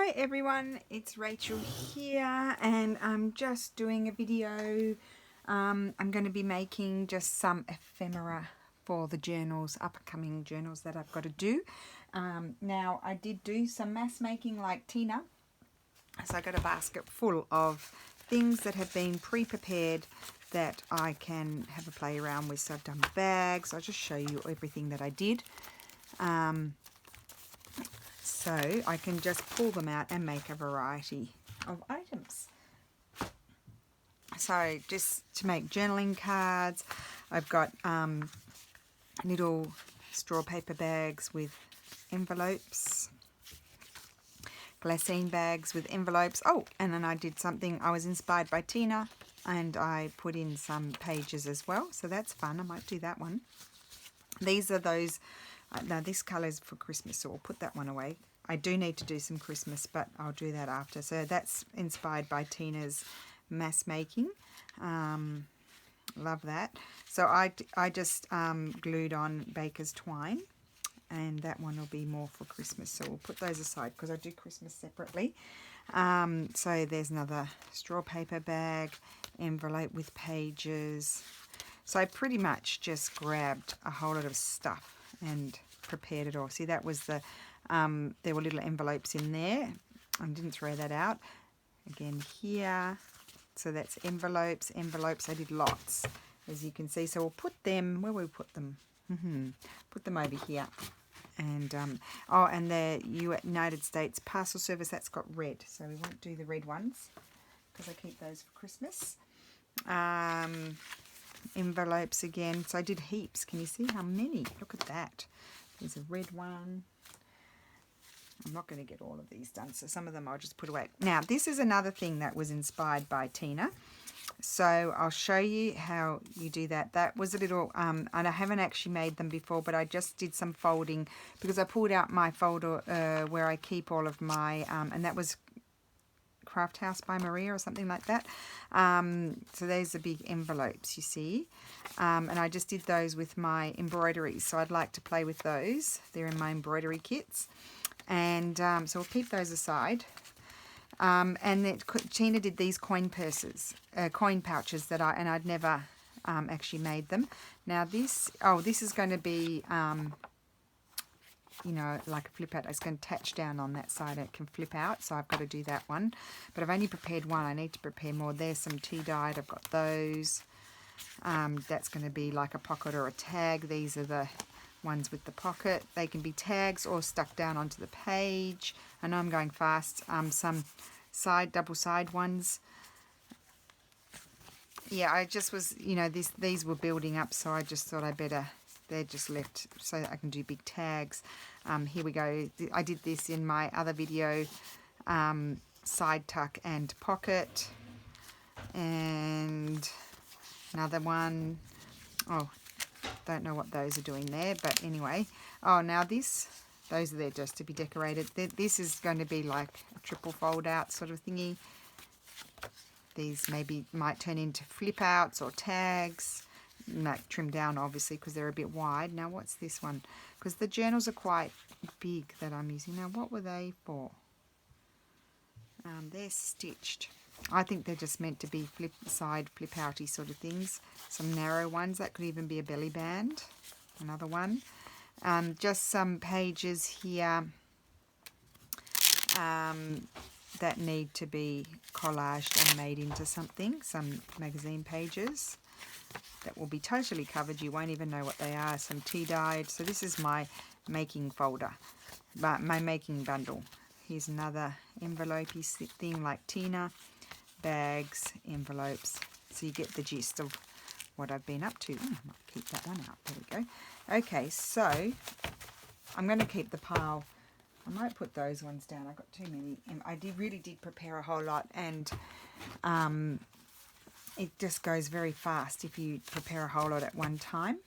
Hi everyone, it's Rachel here and I'm just doing a video. I'm going to be making just some ephemera for the journals, upcoming journals that I've got to do. Now I did do some mass making like Tina, so I got a basket full of things that have been pre-prepared that I can have a play around with. So I've done bags. I'll just show you everything that I did. So I can just pull them out and make a variety of items. So just to make journaling cards, I've got little straw paper bags with envelopes, glassine bags with envelopes. Oh, and then I did something, I was inspired by Tina and I put in some pages as well. So that's fun, I might do that one. These are those, now this colour is for Christmas, so I'll put that one away. I do need to do some Christmas, but I'll do that after. So that's inspired by Tina's mass making. Love that. So I just glued on baker's twine, and that one will be more for Christmas. So we'll put those aside because I do Christmas separately. So there's another straw paper bag, envelope with pages. So I pretty much just grabbed a whole lot of stuff and prepared it all. See, that was the there were little envelopes in there. I didn't throw that out. Again here, so that's envelopes. I did lots, as you can see. So we'll put them, where will we put them? Put them over here. And oh, and the United States Parcel Service, that's got red, so we won't do the red ones because I keep those for Christmas. Envelopes again, so I did heaps. Can you see how many? Look at that. There's a red one. I'm not going to get all of these done, so some of them I'll just put away. Now, this is another thing that was inspired by Tina. So I'll show you how you do that. That was a little, and I haven't actually made them before, but I just did some folding because I pulled out my folder where I keep all of my, and that was Craft House by Maria or something like that. So there's the big envelopes, you see. And I just did those with my embroideries. So I'd like to play with those. They're in my embroidery kits. And so we'll keep those aside. And then Tina did these coin pouches that I'd never actually made them. Now this is going to be, you know, like a flip out. It's going to attach down on that side. It can flip out, so I've got to do that one. But I've only prepared one. I need to prepare more. There's some tea dyed. I've got those. That's going to be like a pocket or a tag. These are the ones with the pocket. They can be tags or stuck down onto the page. I know I'm going fast. Some double side ones. Yeah, I just was, you know, these were building up, so I just thought they're just left so that I can do big tags. Here we go. I did this in my other video, side tuck and pocket. And another one. Oh, don't know what those are doing there, but anyway. Oh, now those are there just to be decorated. This is going to be like a triple fold out sort of thingy. These maybe might turn into flip outs or tags. Not trimmed down obviously because they're a bit wide. Now what's this one? Because the journals are quite big that I'm using. Now what were they for? They're stitched. I think they're just meant to be flip outy sort of things. Some narrow ones. That could even be a belly band. Another one. Just some pages here that need to be collaged and made into something. Some magazine pages that will be totally covered. You won't even know what they are. Some tea dyed. So this is my making folder, my making bundle. Here's another envelopey thing like Tina. Bags, envelopes. So you get the gist of what I've been up to. I might keep that one out. There we go. Okay, so I'm going to keep the pile. I might put those ones down. I got too many. I really did prepare a whole lot, and it just goes very fast if you prepare a whole lot at one time.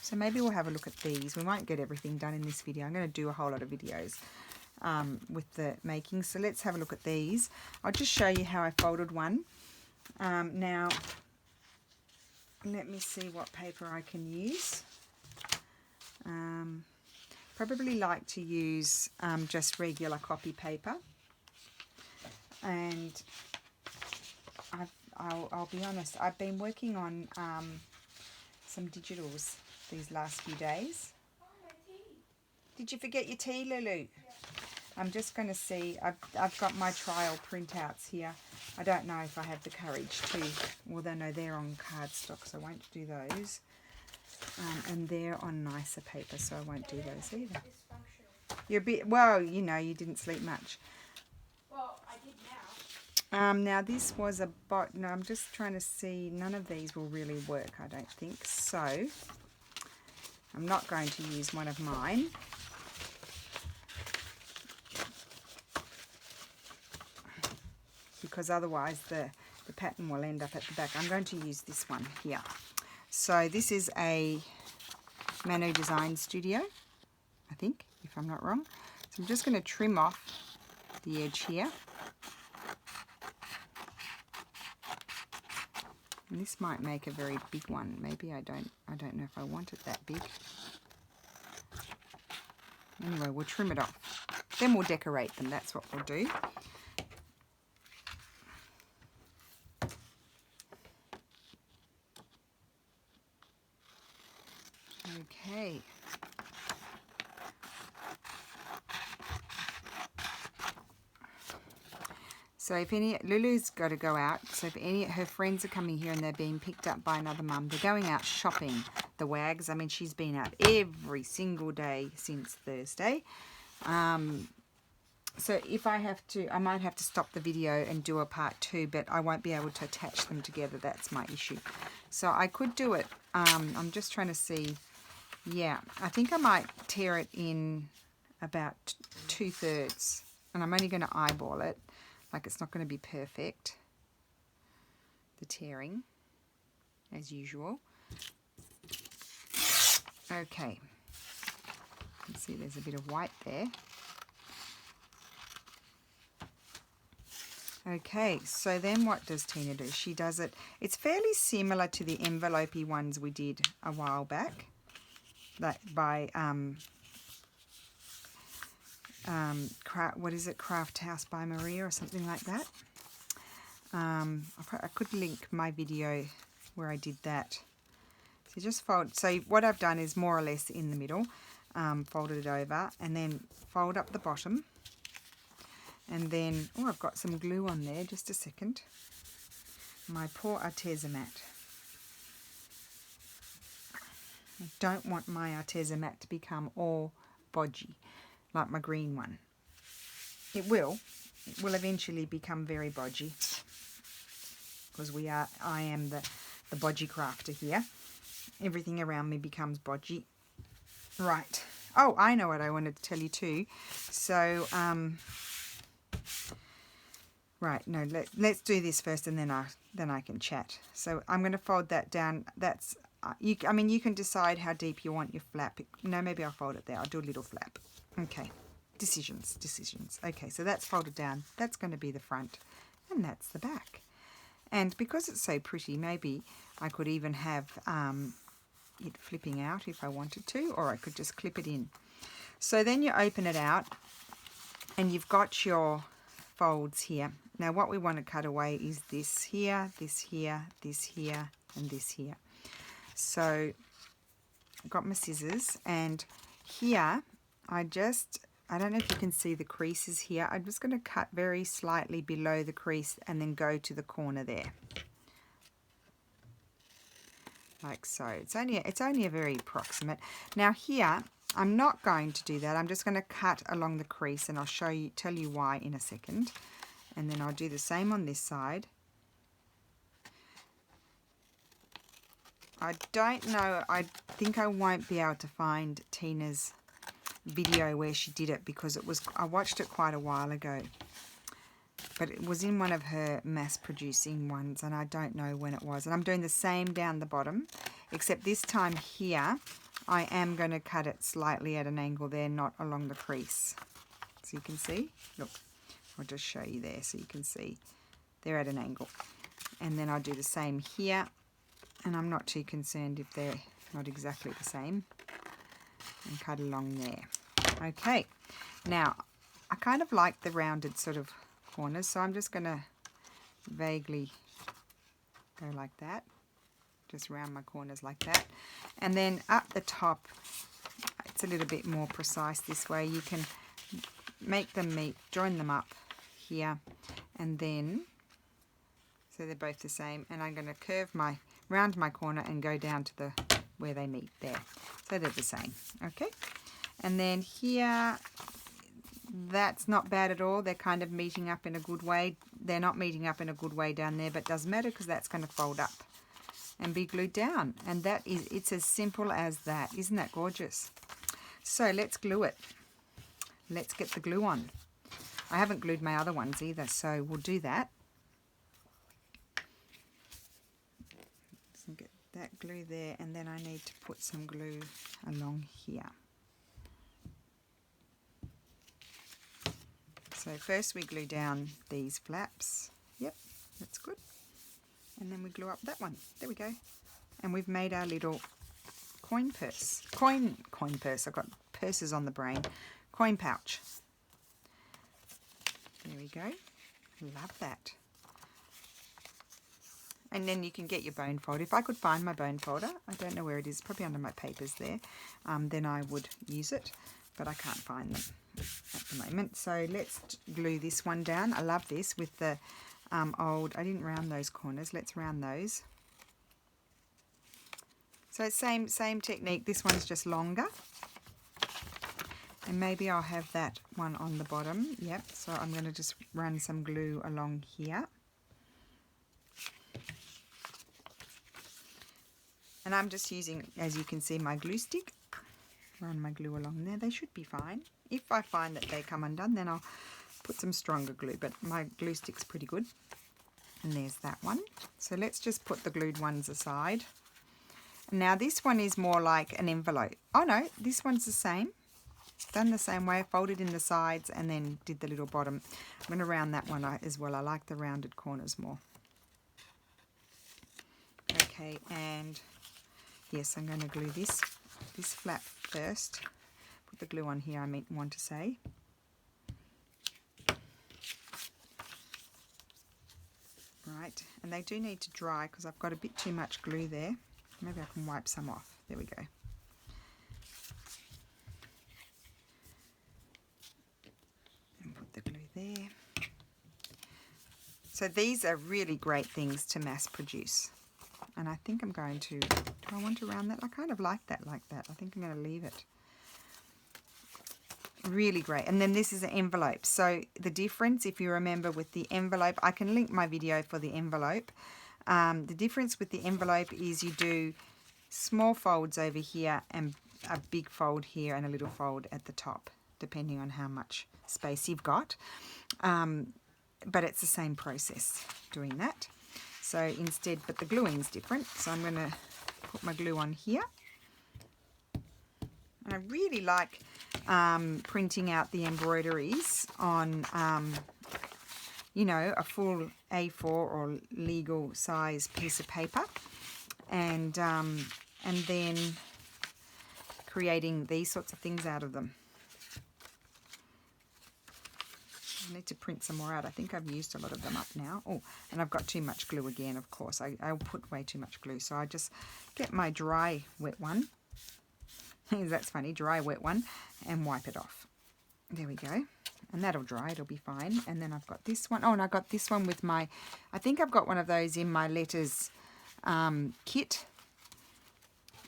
So maybe we'll have a look at these. We won't get everything done in this video. I'm going to do a whole lot of videos with the making. So let's have a look at these. I'll just show you how I folded one. Now, let me see what paper I can use. probably like to use just regular copy paper. And I'll be honest, I've been working on some digitals these last few days. Oh, my tea. Did you forget your tea, Lulu? Yeah. I'm just going to see. I've got my trial printouts here. I don't know if I have the courage to, although no, they're on cardstock, so I won't do those. And they're on nicer paper, so I won't do those either. You're a bit, well, you know, you didn't sleep much. Well, I did now. Now this was a bot. No, I'm just trying to see. None of these will really work, I don't think. So I'm not going to use one of mine. Because otherwise the pattern will end up at the back. I'm going to use this one here. So this is a Manu Design Studio, I think, if I'm not wrong. So I'm just going to trim off the edge here. And this might make a very big one. Maybe I don't know if I want it that big. Anyway, we'll trim it off. Then we'll decorate them. That's what we'll do. Okay. So if any, Lulu's got to go out. So if any, her friends are coming here and they're being picked up by another mum, they're going out shopping, the wags. I mean, she's been out every single day since Thursday. So if I have to, I might have to stop the video and do a part 2, but I won't be able to attach them together. That's my issue. So I could do it. I'm just trying to see. Yeah, I think I might tear it in about 2/3, and I'm only going to eyeball it. Like, it's not going to be perfect, the tearing, as usual. Okay, you can see there's a bit of white there. Okay, so then what does Tina do? She does it, it's fairly similar to the envelopey ones we did a while back. That by what is it, Craft House by Maria or something like that. I could link my video where I did that. So just fold. So what I've done is more or less in the middle, folded it over, and then fold up the bottom, and then I've got some glue on there. Just a second. My poor Arteza mat. I don't want my Arteza mat to become all bodgy like my green one. It will eventually become very bodgy because I am the bodgy crafter here. Everything around me becomes bodgy. Right. Oh, I know what I wanted to tell you too. So right, no, let's do this first, and then I can chat. So I'm going to fold that down. That's I mean, you can decide how deep you want your flap. No, maybe I'll fold it there. I'll do a little flap. Okay, decisions. Okay, so that's folded down. That's going to be the front, and that's the back. And because it's so pretty, maybe I could even have it flipping out if I wanted to, or I could just clip it in. So then you open it out, and you've got your folds here. Now what we want to cut away is this here, this here, this here, and this here. So I've got my scissors, and here I don't know if you can see the creases here. I'm just going to cut very slightly below the crease and then go to the corner there. Like so. It's only a very approximate. Now here, I'm not going to do that. I'm just going to cut along the crease, and I'll tell you why in a second. And then I'll do the same on this side. I don't know, I think I won't be able to find Tina's video where she did it, because I watched it quite a while ago. But it was in one of her mass producing ones, and I don't know when it was. And I'm doing the same down the bottom, except this time here I am going to cut it slightly at an angle there, not along the crease. So you can see, look, I'll just show you there so you can see. They're at an angle. And then I'll do the same here. And I'm not too concerned if they're not exactly the same. And cut along there. Okay, now I kind of like the rounded sort of corners, so I'm just going to vaguely go like that. Just round my corners like that. And then up the top, it's a little bit more precise this way. You can make them meet, join them up here, and then, so they're both the same, and I'm going to round my corner and go down to where they meet there. So they're the same, okay? And then here, that's not bad at all. They're kind of meeting up in a good way. They're not meeting up in a good way down there, but it doesn't matter because that's going to fold up and be glued down. And it's as simple as that. Isn't that gorgeous? So let's glue it. Let's get the glue on. I haven't glued my other ones either, so we'll do that. So get that glue there, and then I need to put some glue along here. So first we glue down these flaps. Yep, that's good. And then we glue up that one. There we go. And we've made our little coin purse. Coin purse. I've got purses on the brain. Coin pouch. There we go. Love that. And then you can get your bone folder. If I could find my bone folder, I don't know where it is, probably under my papers there, then I would use it, but I can't find them at the moment. So let's glue this one down. I love this with the I didn't round those corners. Let's round those. So same technique. This one's just longer. And maybe I'll have that one on the bottom. Yep, so I'm going to just run some glue along here. And I'm just using, as you can see, my glue stick. Run my glue along there. They should be fine. If I find that they come undone, then I'll put some stronger glue. But my glue stick's pretty good. And there's that one. So let's just put the glued ones aside. Now this one is more like an envelope. Oh no, this one's the same. Done the same way. Folded in the sides and then did the little bottom. I'm going to round that one as well. I like the rounded corners more. Okay, and yes, I'm going to glue this flap first. Put the glue on here, I want to say. Right, and they do need to dry because I've got a bit too much glue there. Maybe I can wipe some off. There we go. And put the glue there. So these are really great things to mass produce. And I think I'm going to, do I want to round that? I kind of like that like that. I think I'm going to leave it. Really great. And then this is an envelope. So the difference, if you remember with the envelope, I can link my video for the envelope. The difference with the envelope is you do small folds over here and a big fold here and a little fold at the top, depending on how much space you've got. But it's the same process doing that. So instead, but the gluing is different. So I'm going to put my glue on here. And I really like printing out the embroideries on, you know, a full A4 or legal size piece of paper, and then creating these sorts of things out of them. I need to print some more out. I think I've used a lot of them up now. Oh, and I've got too much glue again, of course. I'll put way too much glue. So I just get my dry, wet one. That's funny, dry, wet one, and wipe it off. There we go. And that'll dry, it'll be fine. And then I've got this one. Oh, and I got this one with my, I think I've got one of those in my letters kit.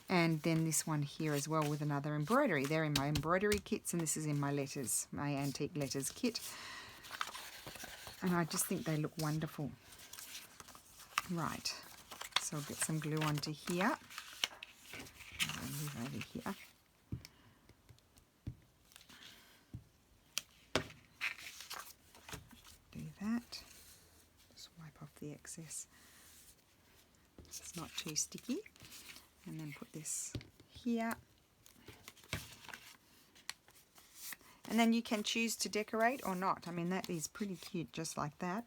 And then this one here as well with another embroidery. They're in my embroidery kits, and this is in my letters, my antique letters kit. And I just think they look wonderful. Right, so I'll get some glue onto here. I'll move over here. Do that. Just wipe off the excess. It's not too sticky. And then put this here. And then you can choose to decorate or not. I mean, that is pretty cute just like that.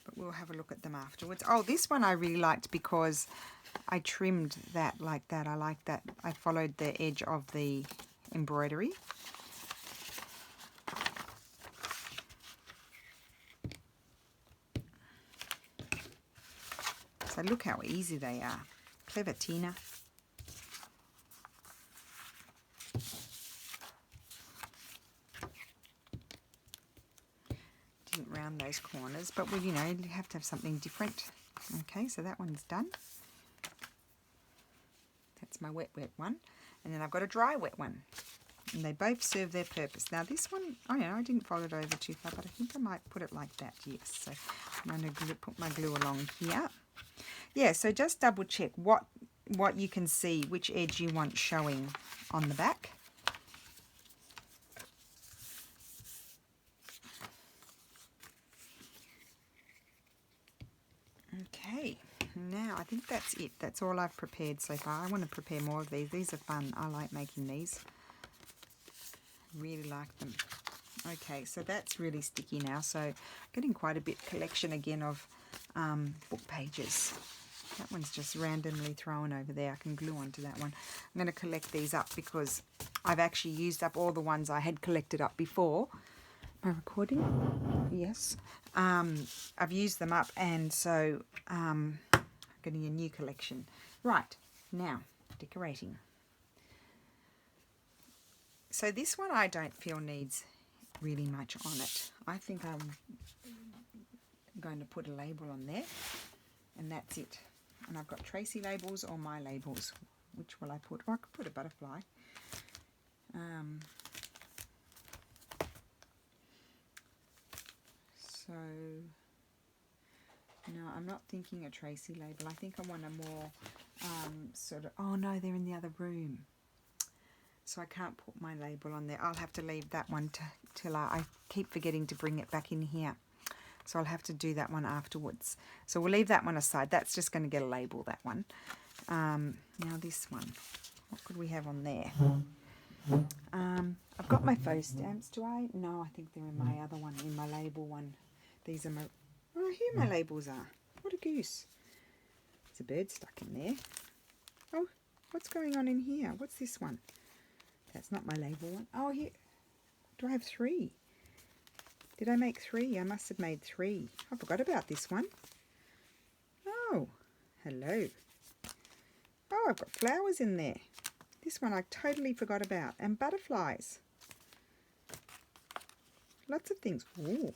But we'll have a look at them afterwards. Oh, this one I really liked because I trimmed that like that. I like that. I followed the edge of the embroidery. So look how easy they are. Clever Tina. Didn't round those corners, but well, you know, you have to have something different. Okay, so that one's done. That's my wet one. And then I've got a dry wet one. And they both serve their purpose. Now this one, oh yeah, I didn't fold it over too far, but I think I might put it like that, yes. So I'm going to put my glue along here. Yeah, so just double check what you can see, which edge you want showing on the back. Okay, now I think that's it. That's all I've prepared so far. I want to prepare more of these. These are fun. I like making these. Really like them. Okay, so that's really sticky now. So getting quite a bit collection again of book pages. That one's just randomly thrown over there. I can glue onto that one. I'm going to collect these up because I've actually used up all the ones I had collected up before. Am I recording? Yes. I've used them up, and so getting a new collection. Right, now decorating. So this one I don't feel needs really much on it. I think I'm going to put a label on there, and that's it. And I've got Tracy labels or my labels. Which will I put? Oh, I could put a butterfly. So, no, I'm not thinking a Tracy label. I think I want a more sort of, oh no, they're in the other room. So I can't put my label on there. I'll have to leave that one till I keep forgetting to bring it back in here. So I'll have to do that one afterwards. So we'll leave that one aside. That's just going to get a label, that one. Now this one. What could we have on there? I've got my faux stamps. Do I? No, I think they're in my other one, in my label one. These are my... Oh, here my labels are. What a goose. There's a bird stuck in there. Oh, what's going on in here? What's this one? That's not my label one. Oh, here. Do I have 3? Did I make 3? I must have made 3. I forgot about this one. Oh, hello. Oh, I've got flowers in there. This one I totally forgot about. And butterflies. Lots of things. Ooh,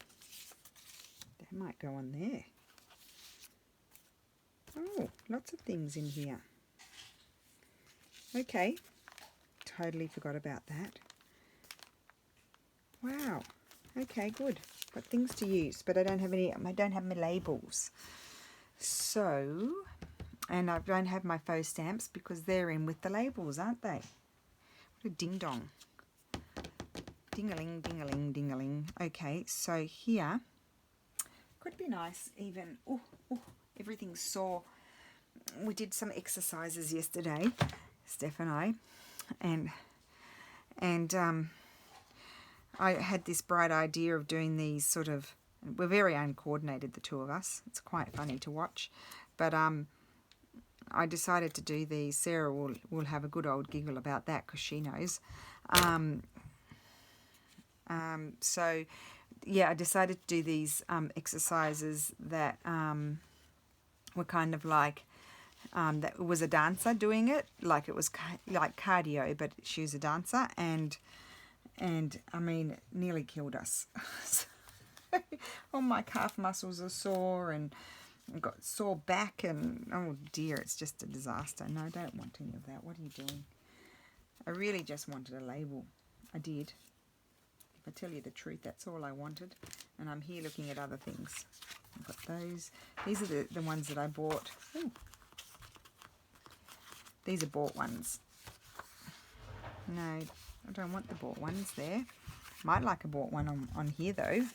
that might go on there. Oh, lots of things in here. Okay, totally forgot about that. Wow. Okay, good. Got things to use, but I don't have any. I don't have my labels. So, and I don't have my faux stamps because they're in with the labels, aren't they? What a ding dong. Ding-a-ling, ding-a-ling, ding-a-ling. Okay, so here could be nice. Even everything's sore. We did some exercises yesterday, Steph and I, and I had this bright idea of doing these sort of, we're very uncoordinated, the two of us. It's quite funny to watch. But I decided to do these. Sarah will have a good old giggle about that because she knows. So, yeah, I decided to do these exercises that were kind of like, that was a dancer doing it. Like it was like cardio, but she was a dancer. And I mean, nearly killed us. All my calf muscles are sore and I've got sore back and oh dear, it's just a disaster. No, I don't want any of that. What are you doing? I really just wanted a label. I did. If I tell you the truth, that's all I wanted. And I'm here looking at other things. I've got those. These are the ones that I bought. Ooh. These are bought ones. No, I don't want the bought ones there. Might like a bought one on here though.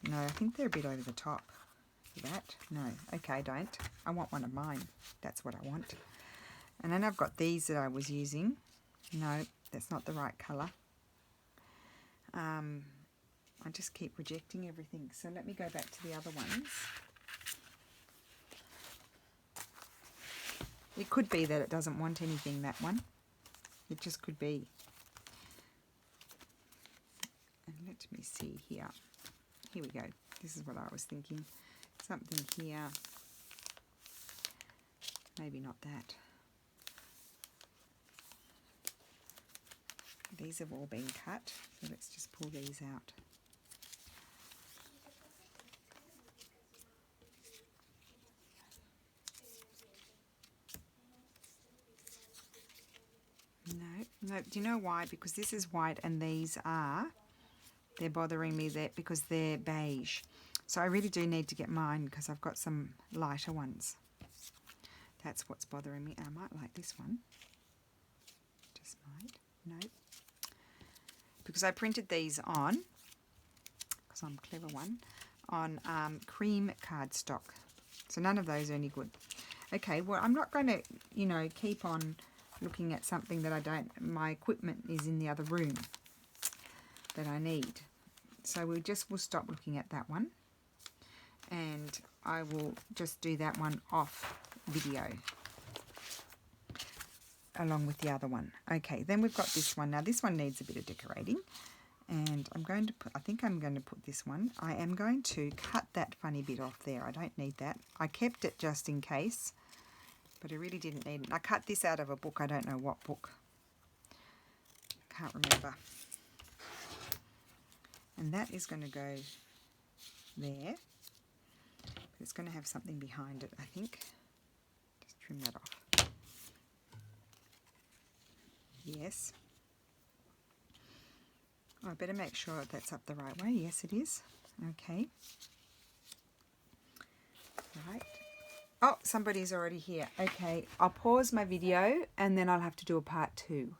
No, I think they're a bit over the top. That? No. Okay, I don't. I want one of mine. That's what I want. And then I've got these that I was using. No, that's not the right colour. I just keep rejecting everything. So let me go back to the other ones. It could be that it doesn't want anything, that one. It just could be. And let me see here. Here we go. This is what I was thinking. Something here. Maybe not that. These have all been cut, so let's just pull these out. No, do you know why? Because this is white and these they're bothering me there because they're beige. So I really do need to get mine because I've got some lighter ones. That's what's bothering me. I might like this one. Just might. No. Because I printed these on, because I'm a clever one, on cream cardstock. So none of those are any good. Okay, well, I'm not going to, you know, keep on looking at something that I don't, my equipment is in the other room that I need. So we'll stop looking at that one. And I will just do that one off video along with the other one. Okay, then we've got this one. Now this one needs a bit of decorating. And I'm going to put, I think I'm going to put this one. I am going to cut that funny bit off there. I don't need that. I kept it just in case, but I really didn't need it. I cut this out of a book. I don't know what book. Can't remember. And that is going to go there. But it's going to have something behind it, I think. Just trim that off. Yes. Oh, I better make sure that's up the right way. Yes, it is. Okay. Right. Oh, somebody's already here. Okay, I'll pause my video and then I'll have to do a part 2.